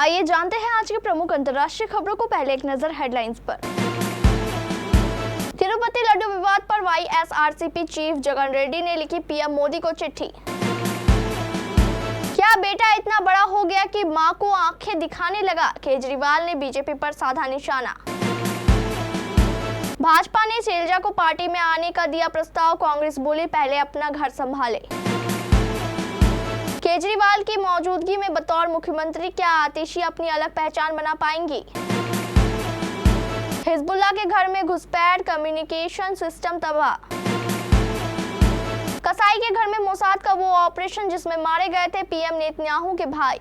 आइए जानते हैं आज की प्रमुख अंतर्राष्ट्रीय खबरों को। पहले एक नजर हेडलाइंस पर। तिरुपति लड्डू विवाद पर वाईएसआरसीपी चीफ जगन रेड्डी ने लिखी पीएम मोदी को चिट्ठी। क्या बेटा इतना बड़ा हो गया कि मां को आंखें दिखाने लगा? केजरीवाल ने बीजेपी पर साधा निशाना। भाजपा ने शैलजा को पार्टी में आने का दिया प्रस्ताव, कांग्रेस बोली पहले अपना घर संभाले। केजरीवाल की मौजूदगी में बतौर मुख्यमंत्री क्या आतिशी अपनी अलग पहचान बना पाएंगी? हिजबुल्लाह के घर में घुसपैठ, कम्युनिकेशन सिस्टम तबाह। कसाई के घर में मोसाद का वो ऑपरेशन जिसमें मारे गए थे पीएम नेतन्याहू के भाई।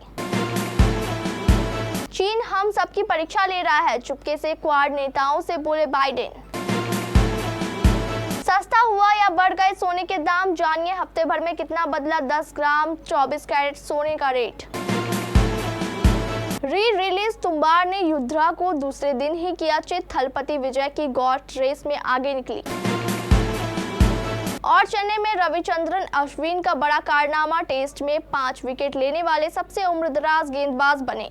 चीन हम सबकी परीक्षा ले रहा है, चुपके से क्वाड नेताओं से बोले बाइडेन। सस्ता हुआ या बढ़ गए सोने के दाम, जानिए हफ्ते भर में कितना बदला 10 ग्राम 24 कैरेट सोने का रेट। रिलीज तुम्बाड़ ने युद्रा को दूसरे दिन ही किया चित, थलपति विजय की गॉट रेस में आगे निकली। और चेन्नई में रविचंद्रन अश्विन का बड़ा कारनामा, टेस्ट में 5 विकेट लेने वाले सबसे उम्रदराज गेंदबाज बने।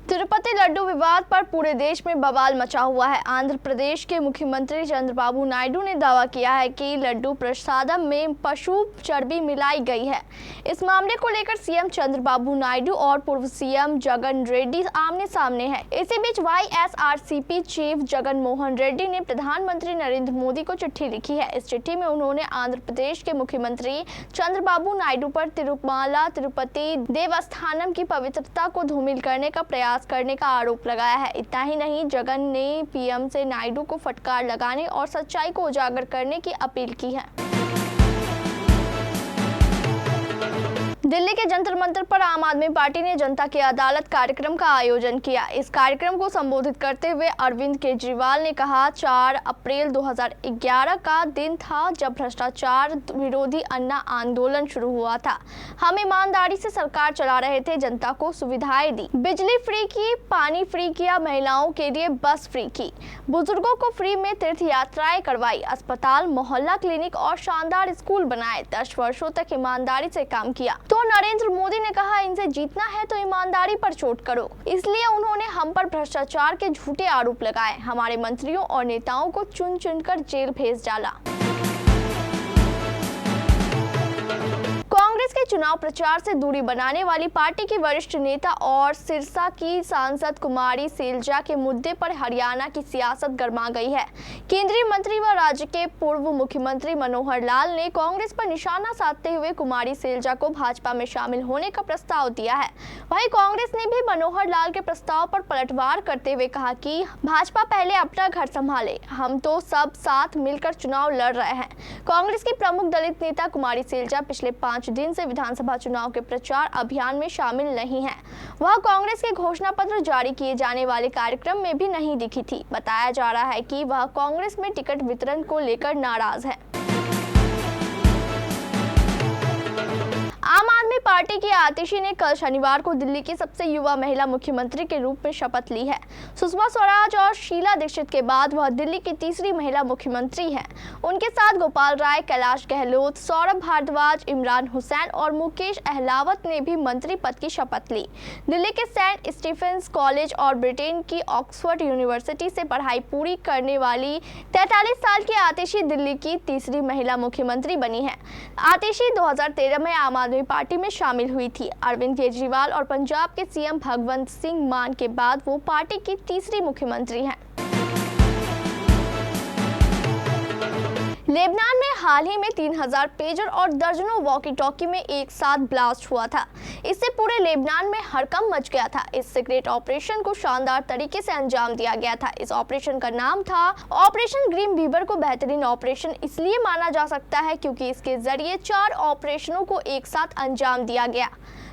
तिरुपति लड्डू विवाद पर पूरे देश में बवाल मचा हुआ है। आंध्र प्रदेश के मुख्यमंत्री चंद्रबाबू नायडू ने दावा किया है कि लड्डू प्रसादम में पशु चर्बी मिलाई गई है। इस मामले को लेकर सीएम चंद्रबाबू नायडू और पूर्व सीएम जगन रेड्डी आमने सामने हैं। इसी बीच वाईएसआरसीपी चीफ जगन मोहन रेड्डी ने प्रधानमंत्री नरेंद्र मोदी को चिट्ठी लिखी है। इस चिट्ठी में उन्होंने आंध्र प्रदेश के मुख्यमंत्री चंद्रबाबू नायडू पर तिरुमाला तिरुपति देवस्थानम की पवित्रता को धूमिल करने का प्रयास करने का आरोप लगाया है। इतना ही नहीं, जगन ने पीएम से नायडू को फटकार लगाने और सच्चाई को उजागर करने की अपील की है। दिल्ली के जंतर मंतर पर आम आदमी पार्टी ने जनता की अदालत कार्यक्रम का आयोजन किया। इस कार्यक्रम को संबोधित करते हुए अरविंद केजरीवाल ने कहा, 4 अप्रैल 2011 का दिन था जब भ्रष्टाचार विरोधी अन्ना आंदोलन शुरू हुआ था। हम ईमानदारी से सरकार चला रहे थे, जनता को सुविधाएं दी, बिजली फ्री की, पानी फ्री किया, महिलाओं के लिए बस फ्री की, बुजुर्गों को फ्री में तीर्थ यात्राएं करवाई, अस्पताल, मोहल्ला क्लिनिक और शानदार स्कूल बनाए। 10 वर्षों तक ईमानदारी से काम किया। तो नरेंद्र मोदी ने कहा, इनसे जीतना है तो ईमानदारी पर चोट करो। इसलिए उन्होंने हम पर भ्रष्टाचार के झूठे आरोप लगाए, हमारे मंत्रियों और नेताओं को चुन चुनकर जेल भेज डाला। कांग्रेस के चुनाव प्रचार से दूरी बनाने वाली पार्टी की वरिष्ठ नेता और सिरसा की सांसद कुमारी शैलजा के मुद्दे पर हरियाणा की सियासत गर्मा गई है। केंद्रीय मंत्री व राज्य के पूर्व मुख्यमंत्री मनोहर लाल ने कांग्रेस पर निशाना साधते हुए कुमारी शैलजा को भाजपा में शामिल होने का प्रस्ताव दिया है। वहीं कांग्रेस ने भी मनोहर लाल के प्रस्ताव पर पलटवार करते हुए कहा कि भाजपा पहले अपना घर संभाले, हम तो सब साथ मिलकर चुनाव लड़ रहे हैं। कांग्रेस की प्रमुख दलित नेता कुमारी शैलजा पिछले 5 दिन से विधानसभा चुनाव के प्रचार अभियान में शामिल नहीं है। वह कांग्रेस के घोषणा पत्र जारी किए जाने वाले कार्यक्रम में भी नहीं दिखी थी। बताया जा रहा है कि वह कांग्रेस में टिकट वितरण को लेकर नाराज है। आम आदमी पार्टी की आतिशी ने कल शनिवार को दिल्ली की सबसे युवा महिला मुख्यमंत्री के रूप में शपथ ली है। सुषमा स्वराज और शीला दीक्षित के बाद वह दिल्ली की तीसरी महिला मुख्यमंत्री हैं। उनके साथ गोपाल राय, कैलाश गहलोत, सौरभ भारद्वाज, इमरान हुसैन और मुकेश अहलावत ने भी मंत्री पद की शपथ ली। दिल्ली के सेंट स्टीफेंस कॉलेज और ब्रिटेन की ऑक्सफोर्ड यूनिवर्सिटी से पढ़ाई पूरी करने वाली 43 साल की आतिशी दिल्ली की तीसरी महिला मुख्यमंत्री बनी है। आतिशी 2013 में आम आदमी पार्टी में शामिल हुई थी। अरविंद केजरीवाल और पंजाब के सीएम भगवंत सिंह मान के बाद वो पार्टी की तीसरी मुख्यमंत्री हैं। लेबनान में हाल ही में 3000 पेजर और दर्जनों वॉकी टॉकी में एक साथ ब्लास्ट हुआ था। इससे पूरे लेबनान में हड़कंप मच गया था। इस सीक्रेट ऑपरेशन को शानदार तरीके से अंजाम दिया गया था। इस ऑपरेशन का नाम था ऑपरेशन ग्रीन बीवर को बेहतरीन ऑपरेशन इसलिए माना जा सकता है क्योंकि इसके जरिए 4 ऑपरेशनों को एक साथ अंजाम दिया गया।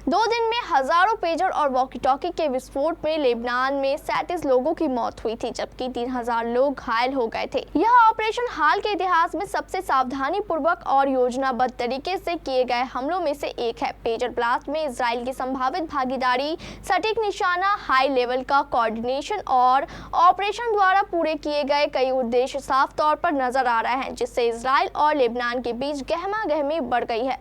2 दिन में हजारों पेजर और वॉकी टॉकी के विस्फोट में लेबनान में 37 लोगों की मौत हुई थी, जबकि 3000 लोग घायल हो गए थे। यह ऑपरेशन हाल के इतिहास में सबसे सावधानी पूर्वक और योजनाबद्ध तरीके से किए गए हमलों में से एक है। पेजर ब्लास्ट में इजराइल की संभावित भागीदारी, सटीक निशाना, हाई लेवल का कोऑर्डिनेशन और ऑपरेशन द्वारा पूरे किए गए कई उद्देश्य साफ तौर पर नजर आ रहे हैं, जिससे इजराइल और लेबनान के बीच गहमा गहमी बढ़ गई है।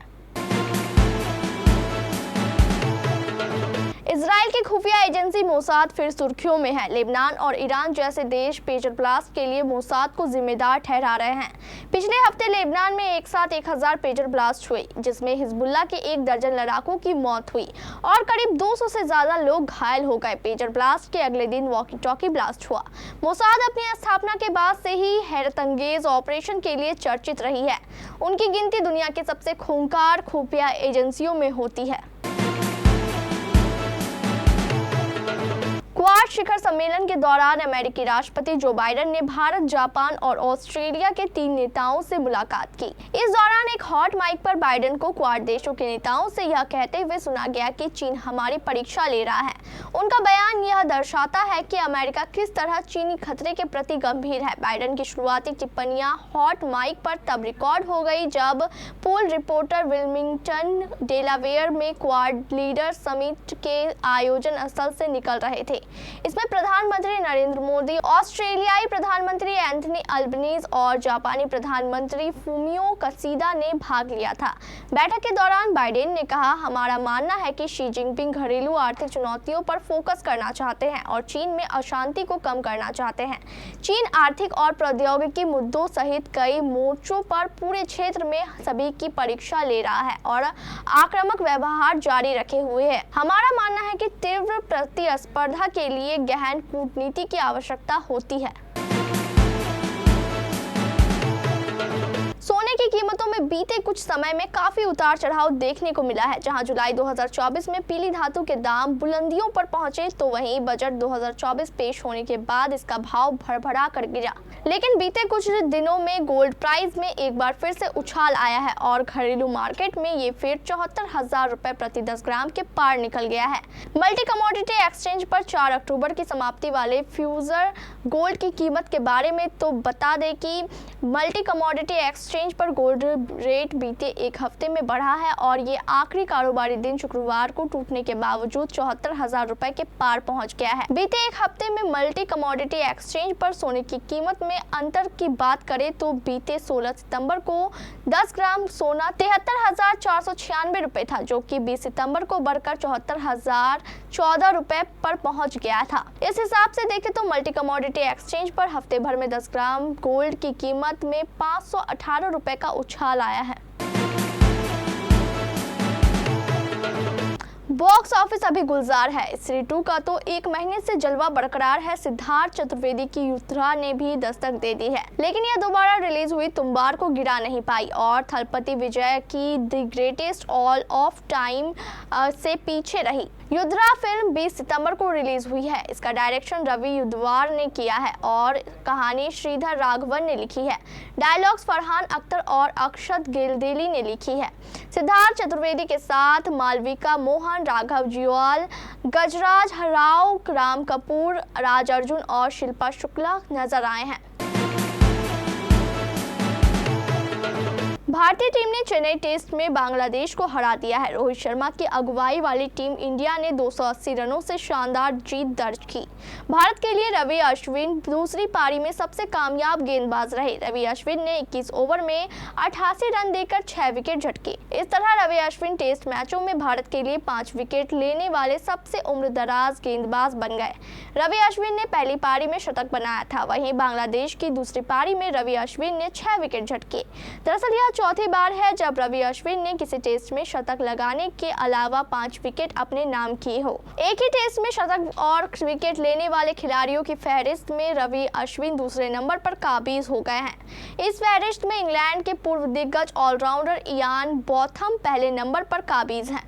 इजराइल की खुफिया एजेंसी मोसाद फिर सुर्खियों में है। लेबनान और ईरान जैसे देश पेजर ब्लास्ट के लिए मोसाद को जिम्मेदार ठहरा रहे हैं। पिछले हफ्ते लेबनान में एक साथ 1000 पेजर ब्लास्ट हुए, जिसमें हिजबुल्लाह के 1 दर्जन लड़ाकों की मौत हुई और करीब 200 से ज्यादा लोग घायल हो गए। पेजर ब्लास्ट के अगले दिन वॉकी टॉकी ब्लास्ट हुआ। मोसाद अपनी स्थापना के बाद से ही हैरतअंगेज ऑपरेशन के लिए चर्चित रही है। उनकी गिनती दुनिया के सबसे खूंखार खुफिया एजेंसियों में होती है। क्वाड शिखर सम्मेलन के दौरान अमेरिकी राष्ट्रपति जो बाइडेन ने भारत, जापान और ऑस्ट्रेलिया के 3 नेताओं से मुलाकात की। इस दौरान एक हॉट माइक पर बाइडेन को क्वाड देशों के नेताओं से यह कहते हुए सुना गया कि चीन हमारी परीक्षा ले रहा है। उनका बयान यह दर्शाता है कि अमेरिका किस तरह चीनी खतरे के प्रति गंभीर है। बाइडेन की शुरुआती टिप्पणियां हॉट माइक पर तब रिकॉर्ड हो गई जब पोल रिपोर्टर विल्मिंगटन, डेलावेयर में क्वाड लीडर समिट के आयोजन स्थल से निकल रहे थे। इसमें प्रधानमंत्री नरेंद्र मोदी, ऑस्ट्रेलियाई प्रधानमंत्री एंथनी अल्बनीज और जापानी प्रधानमंत्री फूमियो किशिदा ने भाग लिया था। बैठक के दौरान बाइडेन ने कहा, हमारा मानना है कि शी जिनपिंग घरेलू आर्थिक चुनौतियों पर फोकस करना चाहते हैं और चीन में अशांति को कम करना चाहते हैं। चीन आर्थिक और प्रौद्योगिकी मुद्दों सहित कई मोर्चों पर पूरे क्षेत्र में सभी की परीक्षा ले रहा है और आक्रामक व्यवहार जारी रखे हुए है। हमारा मानना है कि तीव्र प्रतिस्पर्धा के लिए गहन कूटनीति की आवश्यकता होती है। सोने की कीमतों में बीते कुछ समय में काफी उतार चढ़ाव देखने को मिला है। जहां जुलाई 2024 में पीली धातु के दाम बुलंदियों पर पहुंचे, तो वहीं बजट 2024 पेश होने के बाद इसका भाव भड़बड़ा कर गिरा। लेकिन बीते कुछ दिनों में गोल्ड प्राइस में एक बार फिर से उछाल आया है और घरेलू मार्केट में ये फिर 74,000 रुपए प्रति 10 ग्राम के पार निकल गया है। मल्टी कमोडिटी एक्सचेंज पर 4 अक्टूबर की समाप्ति वाले फ्यूचर गोल्ड की कीमत के बारे में तो बता दें कि मल्टी कमोडिटी एक्सचेंज पर गोल्ड रेट बीते एक हफ्ते में बढ़ा है और ये आखिरी कारोबारी दिन शुक्रवार को टूटने के बावजूद 74,000 रुपए के पार पहुंच गया है। बीते एक हफ्ते में मल्टी कमोडिटी एक्सचेंज पर सोने की कीमत में अंतर की बात करें तो बीते 16 सितंबर को 10 ग्राम सोना 73,496 रुपए था, जो कि 20 सितंबर को बढ़कर 74,014 रुपए पर पहुंच गया था। इस हिसाब से देखें तो मल्टी कमोडिटी एक्सचेंज पर हफ्ते भर में 10 ग्राम गोल्ड की कीमत में 518 रुपए का उछाल आया है। बॉक्स ऑफिस अभी गुलजार है। स्त्री 2 का तो एक महीने से जलवा बरकरार है। सिद्धार्थ चतुर्वेदी की युद्धा ने भी दस्तक दे दी है, लेकिन यह दोबारा रिलीज हुई तुम्बाड़ को गिरा नहीं पाई और थलपति विजय की the greatest all of time से पीछे रही। युद्धा फिल्म 20 सितंबर को रिलीज हुई है। इसका डायरेक्शन रवि युद्धवार ने किया है और कहानी श्रीधर राघवन ने लिखी है। डायलॉग्स फरहान अख्तर और अक्षत गिलदिली ने लिखी है। सिद्धार्थ चतुर्वेदी के साथ मालविका मोहन, राघव जुयाल, गजराज राव, राम कपूर, राज अर्जुन और शिल्पा शुक्ला नजर आए हैं। भारतीय टीम ने चेन्नई टेस्ट में बांग्लादेश को हरा दिया है। रोहित शर्मा की अगुवाई वाली टीम इंडिया ने 280 रनों से शानदार जीत दर्ज की। भारत के लिए रवि अश्विन दूसरी पारी में सबसे कामयाब गेंदबाज रहे। रवि अश्विन ने 21 ओवर में 88 रन देकर 6 विकेट झटके। इस तरह रवि अश्विन टेस्ट मैचों में भारत के लिए 5 विकेट लेने वाले सबसे उम्रदराज गेंदबाज बन गए। रवि अश्विन ने पहली पारी में शतक बनाया था, वहीं बांग्लादेश की दूसरी पारी में रवि अश्विन ने 6 विकेट झटके। दरअसल यह चौथी बार है जब रवि अश्विन ने किसी टेस्ट में शतक लगाने के अलावा 5 विकेट अपने नाम किए हो। एक ही टेस्ट में शतक और विकेट लेने वाले खिलाड़ियों की फहरिस्त में रवि अश्विन दूसरे नंबर पर काबिज हो गए हैं। इस फहरिस्त में इंग्लैंड के पूर्व दिग्गज ऑलराउंडर इयान बोथम पहले नंबर पर काबिज हैं।